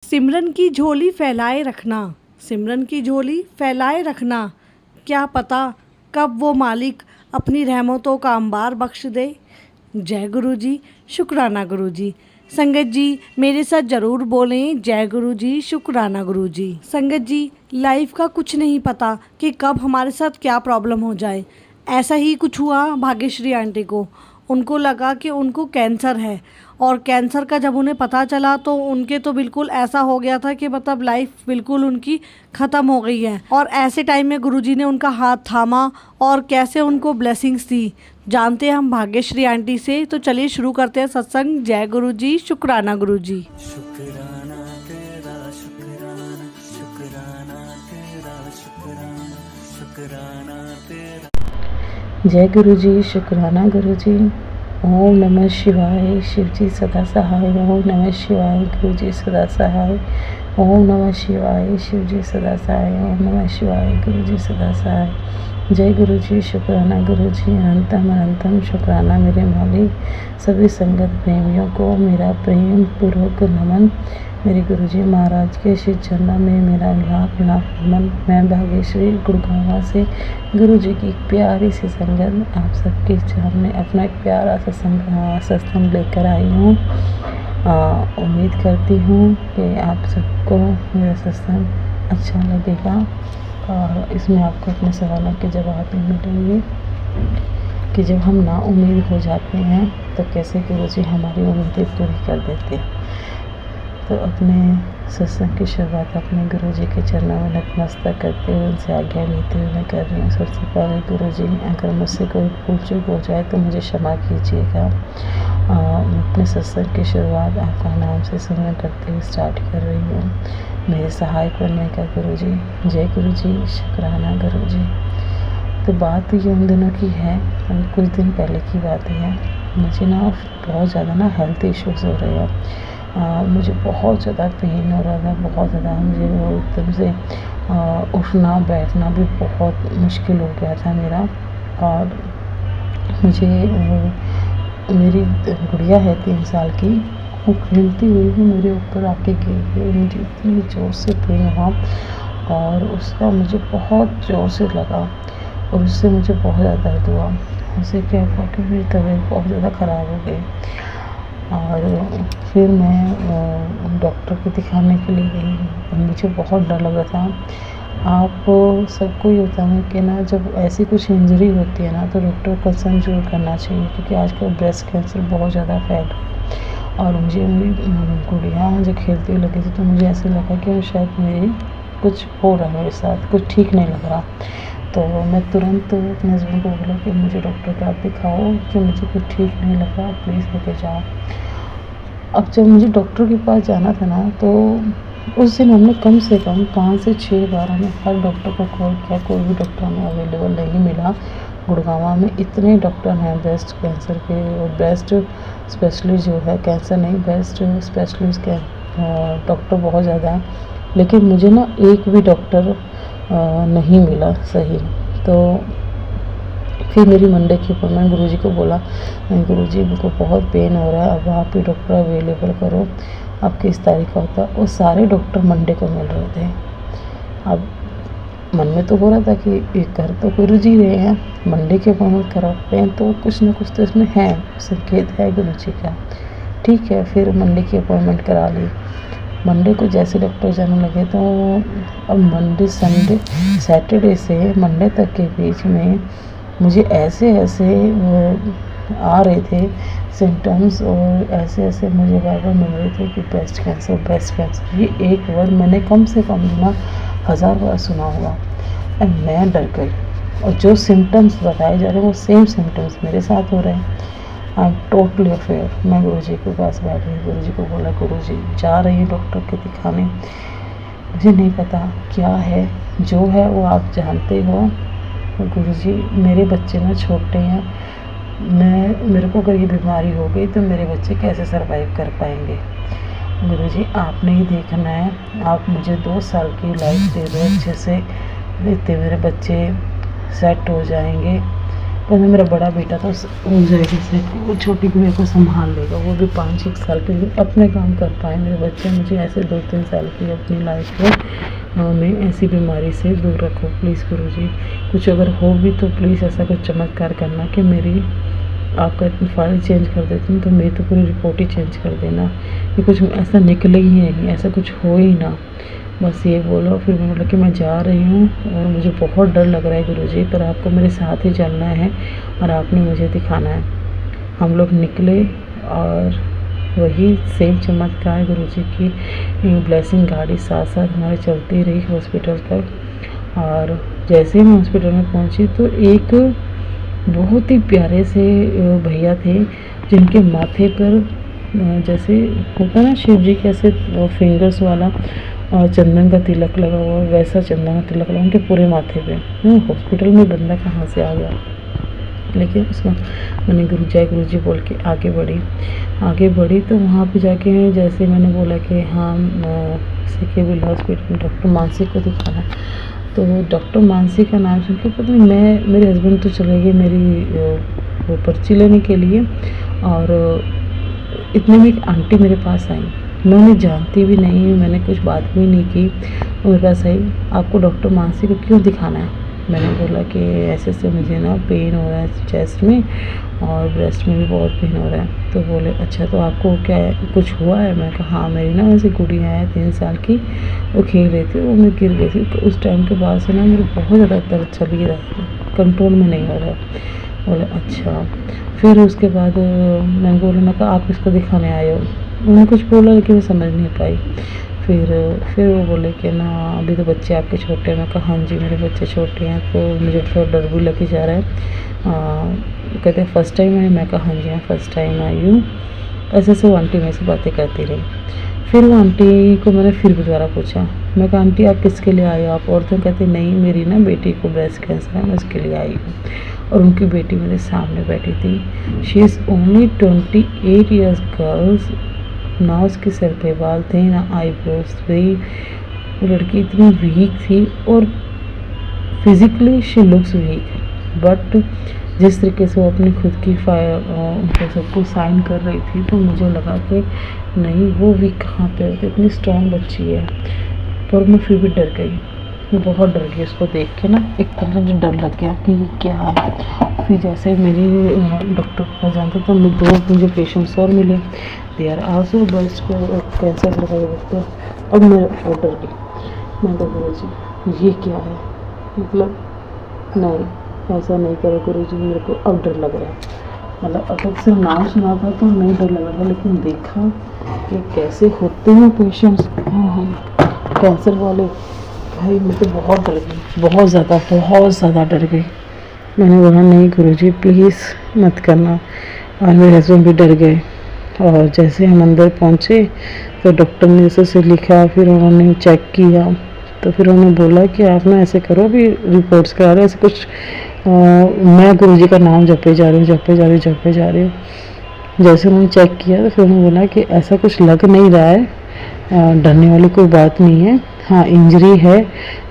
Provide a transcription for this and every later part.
सिमरन की झोली फैलाए रखना, सिमरन की झोली फैलाए रखना। क्या पता कब वो मालिक अपनी रहमतों का अंबार बख्श दे। जय गुरु जी, शुक्राना गुरु जी। संगत जी मेरे साथ ज़रूर बोलें, जय गुरु जी, शुक्राना गुरु जी। संगत जी, लाइफ का कुछ नहीं पता कि कब हमारे साथ क्या प्रॉब्लम हो जाए। ऐसा ही कुछ हुआ भाग्यश्री आंटी को। उनको लगा कि उनको कैंसर है, और कैंसर का जब उन्हें पता चला तो उनके तो बिल्कुल ऐसा हो गया था कि मतलब लाइफ बिल्कुल उनकी ख़त्म हो गई है। और ऐसे टाइम में गुरुजी ने उनका हाथ थामा और कैसे उनको ब्लेसिंग्स दी, जानते हैं हम भाग्यश्री आंटी से। तो चलिए शुरू करते हैं सत्संग। जय गुरु जी, शुक्राना गुरु जी। शुक्राना तेरा शुक्राना, शुक्राना तेरा शुक्राना, शुक्राना तेरा। जय गुरु जी, शुक्राना गुरु जी। ओम नमः शिवाय, शिव जी सदा सहाय। ओम नमः शिवाय, गुरु जी सदा सहाय। ओम नमः शिवाय, शिव जी सदा सहाय। ओम नमः शिवाय, गुरु जी सदा सहाय। जय गुरु जी, शुक्राना गुरु जी। अनंतम अनंतम शुक्राना मेरे मालिक। सभी संगत प्रेमियों को मेरा प्रेम पूर्वक नमन। मेरे गुरु जी महाराज के श्री चरणों में मेरा लाख लाख नमन। मैं भाग्यश्री गुड़गांव से गुरु जी की प्यारी सी संगत आप सबके सामने अपना एक प्यारा सा सत्संग लेकर आई हूँ। उम्मीद करती हूँ कि आप सबको मेरा सत्संग अच्छा लगेगा और इसमें आपको अपने सवालों के जवाब भी मिलेंगे कि जब हम ना उम्मीद हो जाते हैं तो कैसे गुरु जी हमारी उम्मीदें पूरी कर देते हैं। तो अपने सत्संग की शुरुआत अपने गुरु जी के चरणों में नतमस्तक करते हुए उनसे आज्ञा लेते हुए मैं कर रही हूँ। सबसे पहले गुरु जी, अगर मुझसे कोई भूल चूक हो जाए तो मुझे क्षमा कीजिएगा। अपने सत्संग की शुरुआत आपका नाम से सिमरन करते हुए स्टार्ट कर रही हूँ। मेरे सहायक बनने का गुरु जी। जय गुरु जी, शुक्राना गुरु जी। तो बात ये उन दिनों की है, कुछ दिन पहले की बात है। मुझे ना बहुत ज़्यादा ना हेल्थ इश्यूज़ हो रहे हैं। मुझे बहुत ज़्यादा पेन हो रहा था, बहुत ज़्यादा। मुझे वो एकदम से उठना बैठना भी बहुत मुश्किल हो गया था मेरा। और मुझे मेरी गुड़िया है 3 साल की, वो खेलती हुई भी मेरे ऊपर आके गिर गई। मुझे इतनी ज़ोर से पेन हुआ और उसका मुझे बहुत ज़ोर से लगा और उससे मुझे बहुत ज़्यादा दर्द हुआ। उससे क्या हुआ कि मेरी तबीयत बहुत ज़्यादा ख़राब हो गई और फिर मैं डॉक्टर को दिखाने के लिए गई और मुझे बहुत डर लग रहा था। आप सबको ये होता है कि ना जब ऐसी कुछ इंजरी होती है ना तो डॉक्टर को कंसल्ट जरूर करना चाहिए, क्योंकि आजकल ब्रेस्ट कैंसर बहुत ज़्यादा फैल रहा है। और मुझे मेरी गुड़िया जो खेलती हुई लगी थी तो मुझे ऐसे लगा कि शायद मेरी कुछ हो रहा है, मेरे साथ कुछ ठीक नहीं लग रहा। तो मैं तुरंत अपने हस्बैंड को बोला कि मुझे डॉक्टर को आप दिखाओ, कि मुझे कुछ ठीक नहीं लग रहा, प्लीज़ लेके जाओ। अब जब मुझे डॉक्टर के पास जाना था ना तो उस दिन हमने कम से कम 5 से 6 बार हमें हर डॉक्टर को कॉल किया, कोई भी डॉक्टर हमें अवेलेबल नहीं मिला। गुड़गांव में इतने डॉक्टर हैं ब्रेस्ट कैंसर के और ब्रेस्ट स्पेशलिस्ट जो है, कैंसर नहीं ब्रेस्ट स्पेशलिस्ट के डॉक्टर बहुत ज़्यादा हैं, लेकिन मुझे ना एक भी डॉक्टर नहीं मिला सही। तो फिर मेरी मंडे की अपॉइंटमेंट गुरुजी को बोला, गुरुजी मेरे को बहुत पेन हो रहा है, अब आप ही डॉक्टर अवेलेबल करो, अब किस तारीख का होता है। वो सारे डॉक्टर मंडे को मिल रहे थे। अब मन में तो हो रहा था कि ये कर तो गुरुजी रहे हैं, मंडे की अपॉइंटमेंट करवाते हैं तो कुछ ना कुछ तो इसमें है, संकेत है गुरुजी का। ठीक है, फिर मंडे की अपॉइंटमेंट करा ली। मंडे को जैसे डॉक्टर जाने लगे तो अब मंडे संडे सैटरडे से मंडे तक के बीच में मुझे ऐसे आ रहे थे सिम्टम्स और ऐसे मुझे बार बार मिल रहे थे कि ब्रेस्ट कैंसर। ये एक वर्ड मैंने कम से कम ना 1000 बार सुना हुआ और मैं डर गई। और जो सिम्टम्स बताए जा रहे हैं वो सेम सिम्टम्स मेरे साथ हो रहे हैं। I am totally affair. मैं गुरुजी के पास बैठ गई, गुरुजी को बोला, गुरुजी जा रही है डॉक्टर के दिखाने, मुझे नहीं पता क्या है, जो है वो आप जानते हो। गुरुजी मेरे बच्चे ना छोटे हैं, मेरे को अगर ये बीमारी हो गई तो मेरे बच्चे कैसे सरवाइव कर पाएंगे। गुरुजी आपने ही देखना है, आप मुझे 2 साल की लाइफ दे दो अच्छे से, देते मेरे बच्चे सेट हो जाएंगे। पहले मेरा बड़ा बेटा था उस जगह से वो छोटी गुड़िया को संभाल लेगा, वो भी 5-6 साल के लिए अपने काम कर पाए। मेरे बच्चे मुझे ऐसे 2-3 साल की अपनी लाइफ में ऐसी बीमारी से दूर रखो प्लीज़ गुरुजी। कुछ अगर हो भी तो प्लीज़ ऐसा कुछ चमत्कार करना कि मेरी आपका फाइल चेंज कर देती हूँ तो मेरी तो पूरी रिपोर्ट ही चेंज कर देना, ये कुछ ऐसा निकले ही नहीं, ऐसा कुछ हो ही ना, बस ये बोलो। फिर मैं बोला कि मैं जा रही हूँ और मुझे बहुत डर लग रहा है गुरुजी, पर आपको मेरे साथ ही चलना है और आपने मुझे दिखाना है। हम लोग निकले और वही सेम चमत्कार गुरुजी की ब्लेसिंग गाड़ी साथ साथ हमारे चलती रही हॉस्पिटल तक। और जैसे ही मैं हॉस्पिटल में पहुँची तो एक बहुत ही प्यारे से भैया थे जिनके माथे पर जैसे होता ना शिव जी के ऐसे फिंगर्स वाला और चंदन का तिलक लगा हुआ, वैसा चंदन का तिलक लगा उनके पूरे माथे पे। हॉस्पिटल में बंदा कहाँ से आ गया, लेकिन उसका मैंने जय गुरु जी बोल के आगे बढ़ी तो वहाँ पे जाके जैसे मैंने बोला कि हाँ सिकेबिल हॉस्पिटल में डॉक्टर मानसी को दिखाना, तो डॉक्टर मानसी का नाम सुन के पता नहीं मेरे हस्बैंड तो चले गए मेरी वो पर्ची लेने के लिए, और इतने में एक आंटी मेरे पास आई, मैं उन्हें जानती भी नहीं, मैंने कुछ बात भी नहीं की, वो मेरे पास आई, आपको डॉक्टर मानसी को क्यों दिखाना है? मैंने बोला कि ऐसे से मुझे ना पेन हो रहा है चेस्ट में और ब्रेस्ट में भी बहुत पेन हो रहा है। तो बोले अच्छा तो आपको क्या है, कुछ हुआ है? मैं कहा हाँ मेरी ना वैसे गुड़िया है 3 साल की, वो खेल रही थी, वो मैं गिर गई थी, तो उस टाइम के बाद से ना मेरे बहुत ज़्यादा दर्द चल ही रहा है, कंट्रोल में नहीं हो रहा है। बोले अच्छा। फिर उसके बाद मैंने बोला, मैं कहा आप किसको दिखाने आए हो? उन्होंने कुछ बोला लेकिन मैं समझ नहीं पाई। फिर वो बोले कि ना अभी तो बच्चे आपके छोटे हैं। मैं कहा हाँ जी मेरे बच्चे छोटे हैं, तो मुझे थोड़ा डर भी लग ही जा रहा है। कहते हैं फर्स्ट टाइम आई? मैं कहा हाँ जी हाँ फर्स्ट टाइम आई हूँ। ऐसे वो आंटी मेरे से बातें करती रही। फिर वो आंटी को मैंने फिर भी दोबारा पूछा, मैं कहा आंटी आप किसके लिए आई हो? आप और? तो कहते नहीं मेरी ना बेटी को ब्रेस्ट कैंसर है, मैं उसके लिए आई हूँ। और उनकी बेटी मेरे सामने बैठी थी। She is only 28 years girls. ना उसके सिर पे बाल थे ना आईब्रोज थे। वो लड़की इतनी वीक थी और physically she looks weak, but जिस तरीके से वो अपनी खुद की उनको सबको साइन कर रही थी तो मुझे लगा कि नहीं वो वीक कहाँ पे होती, इतनी स्ट्रॉन्ग बच्ची है। पर मैं फिर भी डर गई, मैं बहुत डर गई उसको देख के ना, एक तरह से मुझे डर लग गया कि ये क्या है। फिर जैसे मेरी डॉक्टर के पास जानते तो मुझे पेशेंट्स और मिले, they are also breast cancer doctor. अब मैं और डर गई। मैं तो गुरुजी ये क्या है, मतलब नहीं ऐसा नहीं करो गुरुजी, मेरे को अब डर लग रहा है। मतलब अगर सिर्फ नाम सुना था तो नहीं डर लग रहा था, लेकिन देखा कि कैसे होते हैं पेशेंट्स कैंसर वाले, भाई मैं तो बहुत डर गई, बहुत ज़्यादा डर गई। मैंने बोला नहीं गुरुजी प्लीज़ मत करना, और मेरे हस्बैंड भी डर गए। और जैसे हम अंदर पहुँचे तो डॉक्टर ने जैसे लिखा, फिर उन्होंने चेक किया, तो फिर उन्होंने बोला कि आप ना ऐसे करो अभी रिपोर्ट्स करा रहे, ऐसे कुछ मैं गुरुजी का नाम जपे जा रही हूँ। जैसे उन्होंने चेक किया तो फिर उन्होंने बोला कि ऐसा कुछ लग नहीं रहा है, डरने वाली कोई बात नहीं है, हाँ इंजरी है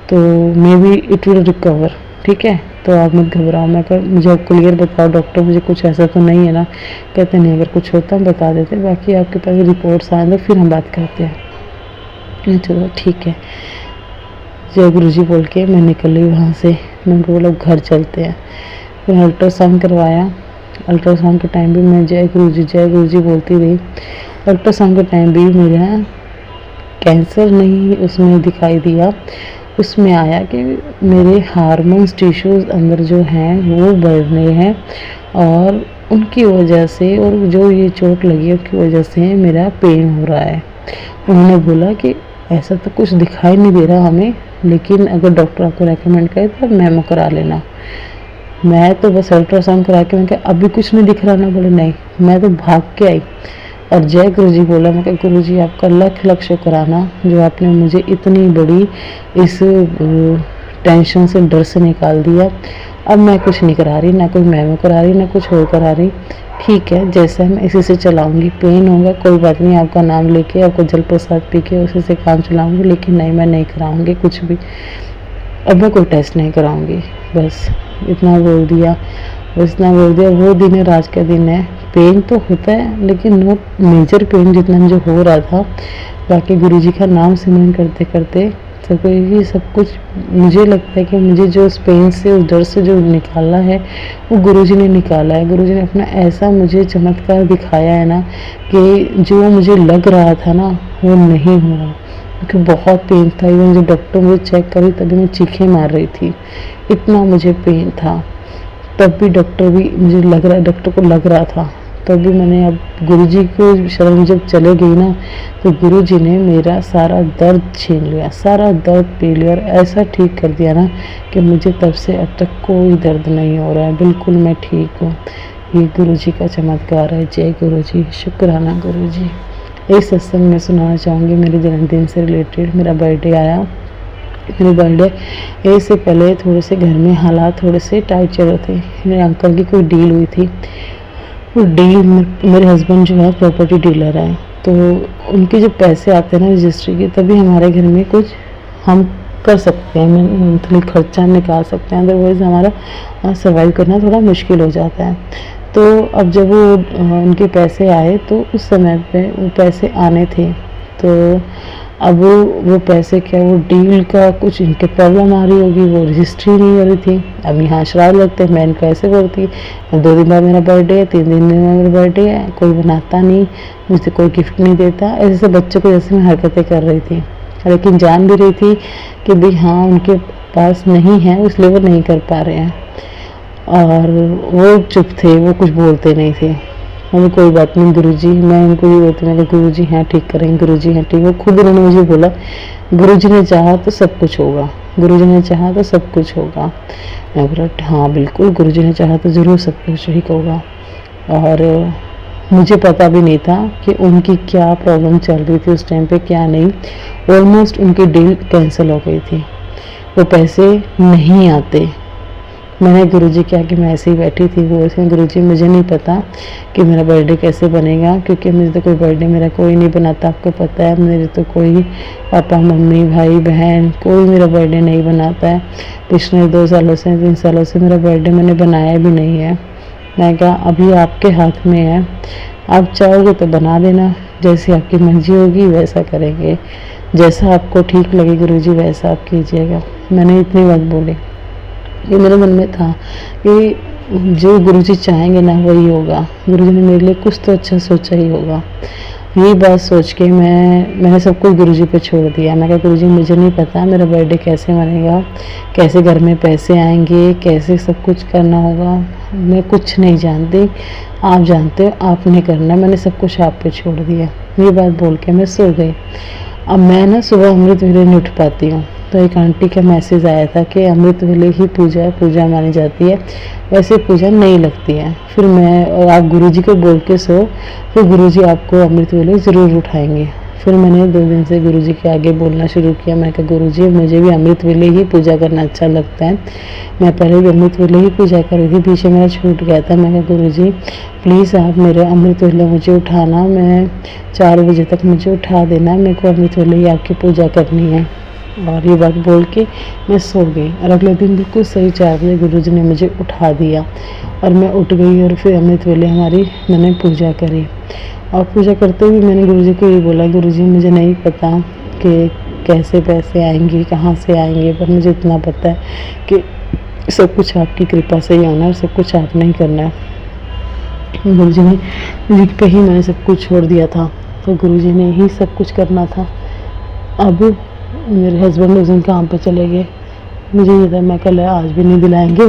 तो may be it will recover, ठीक है तो आप मत घबराओ। मैं कहा मुझे आप क्लियर बताओ डॉक्टर, मुझे कुछ ऐसा तो नहीं है ना? कहते नहीं अगर कुछ होता हम बता देते, बाकी आपके पास रिपोर्ट्स आए तो फिर हम बात करते हैं। चलो ठीक है जय गुरुजी बोल के मैं निकली वहाँ से। मैं बोला घर चलते हैं। फिर अल्ट्रासाउंड करवाया। अल्ट्रासाउंड के टाइम भी मैं जय गुरुजी बोलती रही। अल्ट्रासाउंड के टाइम भी मेरा कैंसर नहीं उसमें दिखाई दिया, उसमें आया कि मेरे हार्मोन्स टिश्यूज़ अंदर जो हैं वो बढ़ रहे हैं, और उनकी वजह से और जो ये चोट लगी उसकी वजह से मेरा पेन हो रहा है। उन्होंने बोला कि ऐसा तो कुछ दिखाई नहीं दे रहा हमें, लेकिन अगर डॉक्टर आपको रेकमेंड करे तो मेमो करा लेना। मैं तो बस अल्ट्रासाउंड करा के मैं कहा अभी कुछ नहीं दिख रहा ना? बोले नहीं। मैं तो भाग के आई और जय गुरुजी बोला। मैं कहा गुरुजी आपका लख शुक्राना जो आपने मुझे इतनी बड़ी इस टेंशन से डर से निकाल दिया। अब मैं कुछ नहीं करा रही, ना कोई मेमो करा रही, ना कुछ और करा रही, ठीक है जैसा मैं इसी से चलाऊंगी। पेन होगा कोई बात नहीं, आपका नाम लेके आपको जल प्रसाद पी के उसी से काम चलाऊंगी, लेकिन नहीं मैं नहीं कराऊंगी कुछ भी, अब मैं कोई टेस्ट नहीं कराऊंगी, बस इतना बोल दिया। बस इतना बोल दिया। वो दिन है, आज का दिन है। पेन तो होता है लेकिन नॉट मेजर पेन जितना मुझे हो रहा था। बाकी गुरुजी का नाम सिमरन करते करते सबको ये सब कुछ, मुझे लगता है कि मुझे जो उस पेन से, उस डर से जो निकाला है वो गुरुजी ने निकाला है। गुरुजी ने अपना ऐसा मुझे चमत्कार दिखाया है ना कि जो मुझे लग रहा था ना वो नहीं हुआ, क्योंकि बहुत पेन था। इवन जब डॉक्टर मुझे चेक करी तभी मैं चीखें मार रही थी, इतना मुझे पेन था। तब भी डॉक्टर को लग रहा था। तब भी मैंने, अब गुरुजी को शरण जब चले गई ना तो गुरुजी ने मेरा सारा दर्द छीन लिया, सारा दर्द पी लिया और ऐसा ठीक कर दिया ना कि मुझे तब से अब तक कोई दर्द नहीं हो रहा है, बिल्कुल मैं ठीक हूँ। ये गुरुजी का चमत्कार है। जय गुरुजी, शुक्राना गुरुजी। एक सत्संग में सुनाना चाहूँगी मेरे जन्मदिन से रिलेटेड। मेरा बर्थडे आया। मेरे बर्थडे से पहले थोड़े से घर में हालात थोड़े से टाइट चल रहे थे। मेरे अंकल की कोई डील हुई थी। वो डील, मेरे हस्बैंड जो है प्रॉपर्टी डीलर है, तो उनके जो पैसे आते हैं ना रजिस्ट्री के, तभी हमारे घर में कुछ हम कर सकते हैं, मंथली खर्चा निकाल सकते हैं। अदरवाइज़ हमारा सर्वाइव करना थोड़ा मुश्किल हो जाता है। तो अब जब वो उनके पैसे आए तो उस समय पे वो पैसे आने थे, तो अब वो पैसे क्या, वो डील का कुछ इनके प्रॉब्लम आ रही होगी, वो रजिस्ट्री नहीं हो रही थी। अब यहाँ शराब लगते हैं, मैं इनको ऐसे बोलती, 2 दिन बाद मेरा बर्थडे है, 3 दिन में मेरा बर्थडे है, कोई बनाता नहीं, मुझे कोई गिफ्ट नहीं देता। ऐसे बच्चों को जैसे मैं हरकतें कर रही थी, लेकिन जान भी रही थी कि भाई हाँ उनके पास नहीं है, इसलिए वो नहीं कर पा रहे हैं। और वो चुप थे, वो कुछ बोलते नहीं थे। मैंने कोई बात नहीं गुरुजी, मैं उनको ये बोलती, मैंने गुरुजी हाँ ठीक करेंगे, गुरुजी हाँ ठीक। वो खुद उन्होंने मुझे बोला गुरुजी ने चाहा तो सब कुछ होगा, गुरुजी ने चाहा तो सब कुछ होगा। मैं बोला हाँ बिल्कुल, गुरुजी ने चाहा तो ज़रूर सब कुछ ठीक होगा। और मुझे पता भी नहीं था कि उनकी क्या प्रॉब्लम चल रही थी उस टाइम पे, क्या नहीं। ऑलमोस्ट उनकी डील कैंसिल हो गई थी, वो पैसे नहीं आते। मैंने गुरुजी के आगे मैं ऐसे ही बैठी थी, बोलती हूँ गुरुजी मुझे नहीं पता कि मेरा बर्थडे कैसे बनेगा, क्योंकि मुझे तो कोई बर्थडे मेरा कोई नहीं बनाता, आपको पता है। मेरे तो कोई पापा मम्मी भाई बहन कोई मेरा बर्थडे नहीं बनाता है। पिछले 2 सालों से 3 सालों से मेरा बर्थडे मैंने बनाया भी नहीं है। मैं कहा अभी आपके हाथ में है, आप चाहोगे तो बना देना, जैसी आपकी मर्जी होगी वैसा करेंगे, जैसा आपको ठीक लगे गुरुजी वैसा आप कीजिएगा। मैंने इतनी बात बोली। ये मेरे मन में था कि जो गुरुजी चाहेंगे ना वही होगा, गुरुजी ने मेरे लिए कुछ तो अच्छा सोचा ही होगा। ये बात सोच के मैंने सब कुछ गुरुजी पे छोड़ दिया। मैं कहा गुरुजी मुझे नहीं पता मेरा बर्थडे कैसे मनेगा, कैसे घर में पैसे आएंगे, कैसे सब कुछ करना होगा, मैं कुछ नहीं जानती, आप जानते हो, आपने करना। मैंने सब कुछ आप पे छोड़ दिया। ये बात बोल के मैं सो गई। अब मैं ना सुबह अमृत वेले नहीं उठ पाती हूँ, तो एक आंटी का मैसेज आया था कि अमृत वेले ही पूजा मानी जाती है, वैसे पूजा नहीं लगती है। फिर मैं, आप गुरुजी को बोल के सो, फिर गुरुजी आपको अमृत वेले ज़रूर उठाएंगे। फिर मैंने 2 दिन से गुरुजी के आगे बोलना शुरू किया। मैं कहा गुरुजी मुझे भी अमृत वेले ही पूजा करना अच्छा लगता है, मैं पहले भी अमृत वेले ही पूजा कर रही थी, पीछे मेरा छूट गया था। मैं कहा गुरुजी प्लीज़ आप मेरे अमृत वेले मुझे उठाना, मैं 4 बजे तक मुझे उठा देना, मेरे को अमृत वेले ही आपकी पूजा करनी है। और ये बात बोल के मैं सो गई। और अगले दिन बिल्कुल सही 4 बजे गुरुजी ने मुझे उठा दिया और मैं उठ गई। और फिर अमृत वेले मैंने पूजा करी। और पूजा करते हुए मैंने गुरुजी को ये बोला गुरुजी मुझे नहीं पता कि कैसे पैसे आएंगे, कहाँ से आएंगे, पर मुझे इतना पता है कि सब कुछ आपकी कृपा से ही होना है, सब कुछ आपने ही करना है। गुरुजी पे ही मैंने सब कुछ छोड़ दिया था, तो गुरुजी ने ही सब कुछ करना था। अब मेरे हस्बैंड उस दिन काम पे चले गए। मुझे ये था मैं कल आज भी नहीं दिलाएंगे,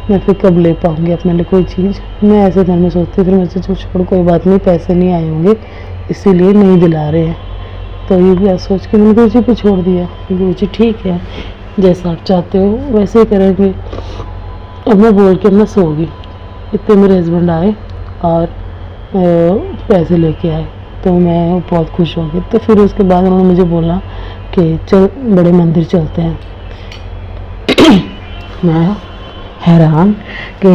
मैं फिर कब ले पाऊँगी अपने लिए कोई चीज़। मैं ऐसे मन में सोचती, फिर मुझसे छोड़ कोई बात नहीं, पैसे नहीं आए होंगे इसीलिए नहीं दिला रहे हैं। तो ये भी सोच के मैंने गुरुजी पे छोड़ दिया। गुरुजी ठीक है, जैसा आप चाहते हो वैसे ही करेंगे। और मैं बोल के मैं सो गई। इतने मेरे हस्बैंड आए और पैसे लेके आए, तो मैं बहुत खुश हो गई। तो फिर उसके बाद उन्होंने मुझे बोला कि चल बड़े मंदिर चलते हैं। मैं हैरान कि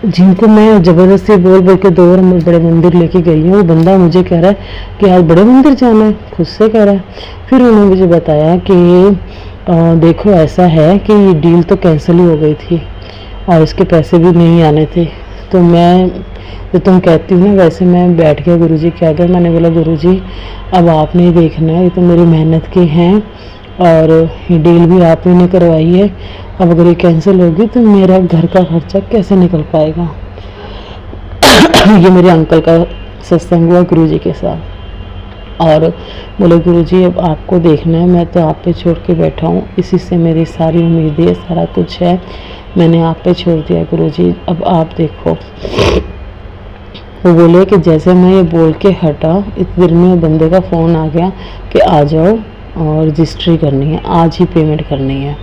जिनको मैं ज़बरदस्ती बोल के 2 बड़े मंदिर लेके गई हूँ, वो बंदा मुझे कह रहा है कि आज बड़े मंदिर जाना है, खुद से कह रहा है। फिर उन्होंने मुझे बताया कि देखो ऐसा है कि ये डील तो कैंसिल ही हो गई थी और इसके पैसे भी नहीं आने थे। तो मैं जो तुम कहती हो ना वैसे मैं बैठ गया गुरुजी के आगे। मैंने बोला गुरुजी अब आपने ही देखना है, ये तो मेरी मेहनत के हैं और ये डील भी आपने ने करवाई है। अब अगर ये कैंसिल होगी तो मेरा घर का खर्चा कैसे निकल पाएगा। ये मेरे अंकल का सत्संग हुआ गुरुजी के साथ और बोले गुरुजी अब आपको देखना है, मैं तो आप पे छोड़ के बैठा हूँ, इसी से मेरी सारी उम्मीदें सारा कुछ है, मैंने आप पे छोड़ दिया गुरुजी, अब आप देखो। वो बोले कि जैसे मैं ये बोल के हटा इतनी देर में बंदे का फ़ोन आ गया कि आ जाओ और रजिस्ट्री करनी है, आज ही पेमेंट करनी है।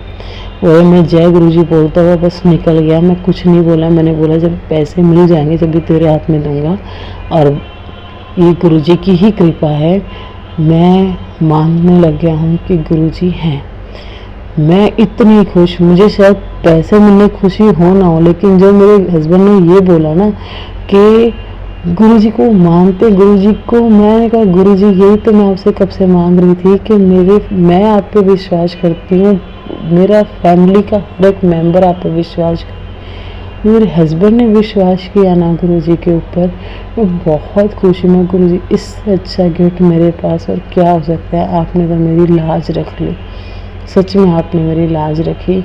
वो मैं जय गुरुजी बोलता हुआ बस निकल गया, मैं कुछ नहीं बोला। मैंने बोला जब पैसे मिल जाएंगे जब भी तेरे हाथ में दूंगा, और ये गुरुजी की ही कृपा है, मैं मानने लग गया हूँ कि गुरुजी हैं। मैं इतनी खुश, मुझे शायद पैसे मिलने खुशी हो ना हो, लेकिन जब मेरे हस्बैंड ने ये बोला ना कि गुरुजी को मानते गुरुजी को, मैंने कहा गुरुजी यही तो मैं आपसे कब से मांग रही थी कि मैं आप पे विश्वास करती हूँ, मेरा फैमिली का हर एक मेंबर आप पे विश्वास कर, मेरे हस्बैंड ने विश्वास किया ना गुरुजी के ऊपर। मैं बहुत खुश हूँ। मैं गुरुजी इससे अच्छा गिफ्ट मेरे पास और क्या हो सकता है। आपने तो मेरी लाज रख ली, सच में आपने मेरी लाज रखी।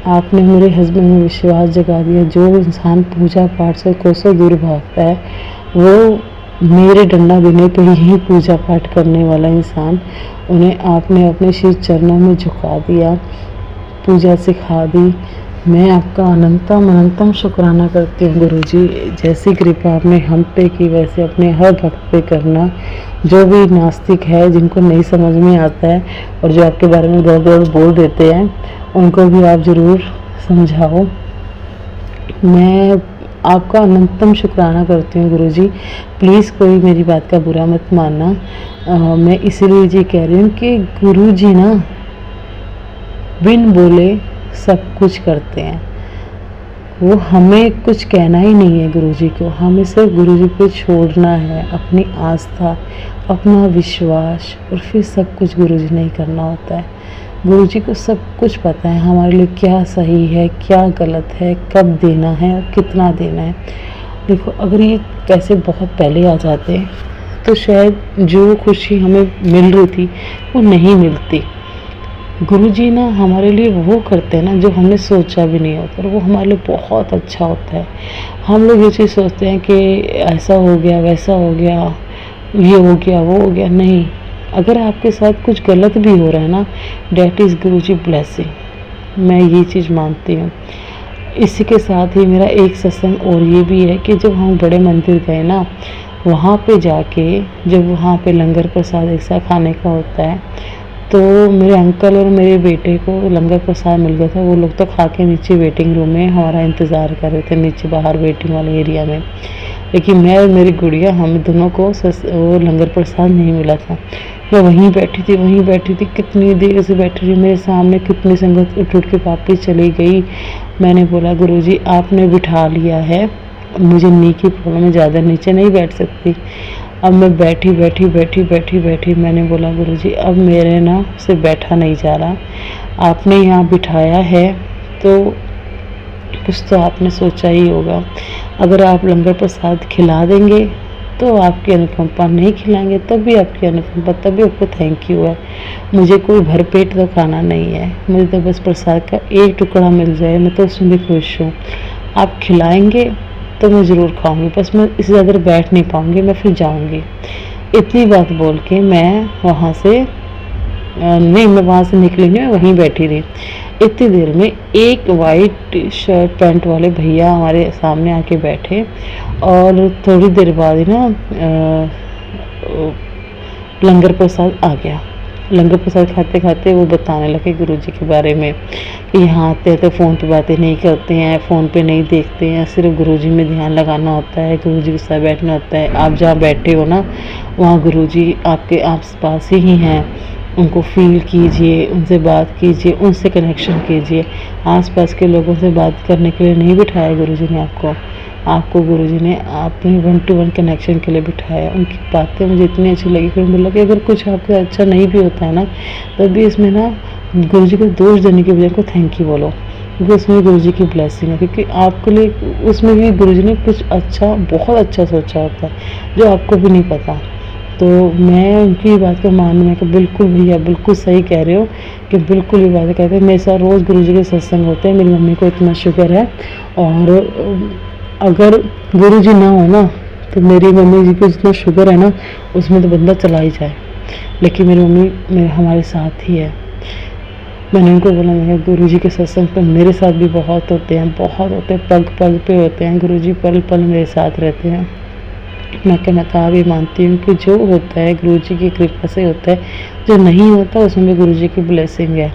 आपने मेरे हस्बैंड में विश्वास जगा दिया। जो इंसान पूजा पाठ से कोसों दूर भागता है वो मेरे डंडा देने पे ही पूजा पाठ करने वाला इंसान, उन्हें आपने अपने श्री चरणों में झुका दिया, पूजा सिखा दी। मैं आपका अनंतम अनंतम शुक्राना करती हूँ गुरुजी। जैसी कृपा आपने हम पे की वैसे अपने हर भक्त पे करना। जो भी नास्तिक है, जिनको नहीं समझ में आता है और जो आपके बारे में गलत बोल देते हैं, उनको भी आप ज़रूर समझाओ। मैं आपका अनंतम शुक्राना करती हूँ गुरुजी। प्लीज़ कोई मेरी बात का बुरा मत मानना। मैं इसीलिए जी कह रही हूँ कि गुरुजी ना बिन बोले सब कुछ करते हैं। वो हमें कुछ कहना ही नहीं है गुरुजी को, हमें सिर्फ गुरुजी पे छोड़ना है अपनी आस्था, अपना विश्वास, और फिर सब कुछ गुरुजी ने ही करना होता है। गुरुजी को सब कुछ पता है हमारे लिए क्या सही है, क्या गलत है, कब देना है और कितना देना है। देखो अगर ये पैसे बहुत पहले आ जाते तो शायद जो खुशी हमें मिल रही थी वो नहीं मिलती। गुरुजी ना हमारे लिए वो करते हैं ना जो हमने सोचा भी नहीं होता, और वो हमारे लिए बहुत अच्छा होता है। हम लोग ये चीज़ सोचते हैं कि ऐसा हो गया, वैसा हो गया, ये हो गया, वो हो गया। नहीं, अगर आपके साथ कुछ गलत भी हो रहा है ना, डैट इज़ गुरुजी ब्लेसिंग। मैं ये चीज़ मानती हूँ। इसी के साथ ही मेरा एक सत्संग और ये भी है कि जब हम बड़े मंदिर गए ना, वहाँ पे जाके जब वहाँ पे लंगर प्रसाद एक साथ खाने का होता है, तो मेरे अंकल और मेरे बेटे को लंगर प्रसाद मिल गया था। वो लोग तो खा के नीचे वेटिंग रूम में हमारा इंतज़ार कर रहे थे, नीचे बाहर वेटिंग वाले एरिया में। लेकिन मैं और मेरी गुड़िया, हम दोनों को वो लंगर प्रसाद नहीं मिला था। मैं वहीं बैठी थी, कितनी देर से बैठी रही। मेरे सामने कितनी संगत उठ के वापस चली गई। मैंने बोला गुरुजी आपने बिठा लिया है, मुझे नी की प्रॉब्लम है, ज़्यादा नीचे नहीं बैठ सकती। अब मैं बैठी मैंने बोला गुरुजी अब मेरे ना से बैठा नहीं जा रहा, आपने यहाँ बिठाया है तो कुछ तो आपने सोचा ही होगा। अगर आप लंगर प्रसाद खिला देंगे तो आपकी अनुकंपा, नहीं खिलाएंगे तब भी आपकी अनुकंपा, तभी आपको थैंक यू है। मुझे कोई भरपेट तो खाना नहीं है, मुझे तो बस प्रसाद का एक टुकड़ा मिल जाए, मैं तो उसमें भी खुश हूँ। आप खिलाएंगे तो मैं ज़रूर खाऊंगी, बस मैं इससे ज़्यादा बैठ नहीं पाऊंगी, मैं फिर जाऊंगी। इतनी बात बोल के मैं वहाँ से निकली नहीं, मैं वहीं बैठी रही। इतनी देर में एक वाइट शर्ट पैंट वाले भैया हमारे सामने आके बैठे, और थोड़ी देर बाद ही ना लंगर प्रसाद आ गया। लंगर प्रसाद खाते खाते वो बताने लगे गुरुजी के बारे में कि यहाँ आते हैं तो फ़ोन पे बातें नहीं करते हैं, फ़ोन पे नहीं देखते हैं, सिर्फ गुरुजी में ध्यान लगाना होता है, गुरुजी के साथ बैठना होता है। आप जहाँ बैठे हो ना, वहाँ गुरुजी आपके आस पास ही हैं, उनको फील कीजिए, उनसे बात कीजिए, उनसे कनेक्शन कीजिए। आसपास के लोगों से बात करने के लिए नहीं बिठाया गुरुजी ने आपको गुरुजी ने अपनी 1-to-1 कनेक्शन के लिए बिठाया। उनकी बातें मुझे इतनी अच्छी लगी कि मुझे लगा कि अगर कुछ आपका अच्छा नहीं भी होता है ना, तब भी इसमें ना गुरुजी को दोष देने के बजाय को थैंक यू बोलो। क्योंकि उसमें गुरु जी की ब्लेसिंग है, क्योंकि आपके लिए उसमें भी गुरु जी ने कुछ अच्छा, बहुत अच्छा सोचा होता है जो आपको भी नहीं पता। तो मैं उनकी बात को मानने में कि बिल्कुल भैया बिल्कुल सही कह रहे हो, कि बिल्कुल ये बातें कहते हैं। मेरे साथ रोज़ गुरु जी के सत्संग होते हैं, मेरी मम्मी को इतना शुक्र है। और अगर गुरु जी ना हो ना तो मेरी मम्मी जी को जितना शुगर है ना उसमें तो बंदा चला ही जाए, लेकिन मेरी मम्मी मेरे हमारे साथ ही है। मैंने उनको बोला, मैं गुरु जी के सत्संग तो मेरे साथ भी बहुत होते हैं, बहुत होते हैं, पग पग पे होते हैं, गुरु जी पल पल मेरे साथ रहते हैं। मैं तो भी मानती हूँ कि जो होता है गुरु जी की कृपा से होता है, जो नहीं होता उसमें भी गुरु जी की ब्लेसिंग है।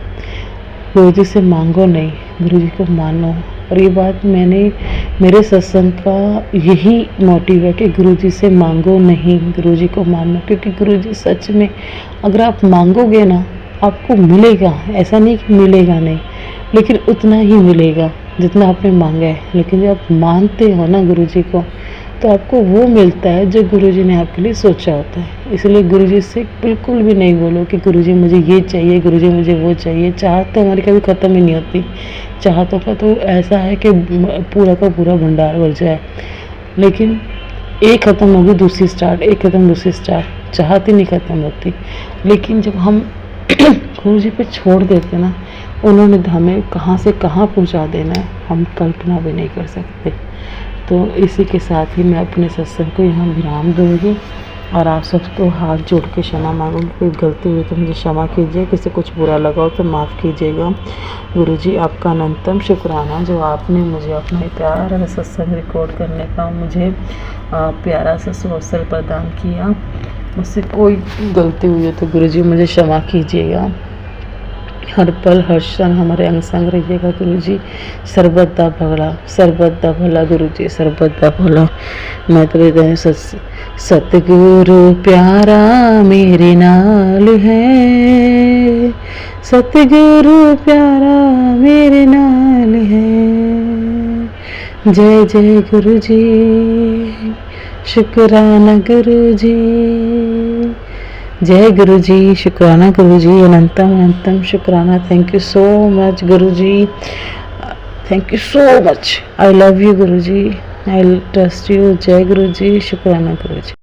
गुरु जी से मांगो नहीं, गुरु जी को मानो। और ये बात मेरे सत्संग का यही मोटिव है कि गुरु जी से मांगो नहीं, गुरु जी को मानो। क्योंकि गुरु जी सच में अगर आप मांगोगे ना आपको मिलेगा, ऐसा नहीं कि मिलेगा नहीं, लेकिन उतना ही मिलेगा जितना आपने मांगा है। लेकिन जब आप मानते हो ना गुरु जी को तो आपको वो मिलता है जो गुरु जी ने आपके लिए सोचा होता है। इसलिए गुरु जी से बिल्कुल भी नहीं बोलो कि गुरु जी मुझे ये चाहिए, गुरु जी मुझे वो चाहिए। चाहत तो हमारी कभी ख़त्म ही नहीं होती। चाहतों का तो ऐसा है कि पूरा का पूरा भंडार भर जाए, लेकिन एक ख़त्म होगी दूसरी स्टार्ट, एक ख़त्म दूसरी स्टार्ट, चाहत ही नहीं ख़त्म होती। लेकिन जब हम गुरु जी पे छोड़ देते ना, उन्होंने हमें कहाँ से कहाँ पहुँचा देना है हम कल्पना भी नहीं कर सकते। तो इसी के साथ ही मैं अपने सत्संग को यहाँ विराम दूँगी और आप सबको हाथ जोड़ के क्षमा मांगूंगी। कोई गलती हुई तो मुझे क्षमा कीजिए, किसी कुछ बुरा लगा हो तो माफ़ कीजिएगा। गुरुजी आपका अनंतम शुक्राना जो आपने मुझे अपना प्यारा सत्संग रिकॉर्ड करने का मुझे प्यारा सा अवसर प्रदान किया। मुझसे कोई गलती हुई है तो गुरुजी मुझे क्षमा कीजिएगा। हर पल हर क्षण हमारे अंग संग रहिएगा गुरुजी। सर्वदा भला गुरुजी, सर्वदा भला। मैं तो कहता हूँ सतगुरु प्यारा मेरे नाल है, सतगुरु प्यारा मेरे नाल है। जय जय गुरुजी, शुक्राना गुरुजी, जय गुरु जी, शुक्राना गुरु जी, अनंतम शुक्राना। Thank you so much guru ji, thank you so much. I love you guru ji, I trust you. जय गुरु जी, शुक्राना गुरु जी।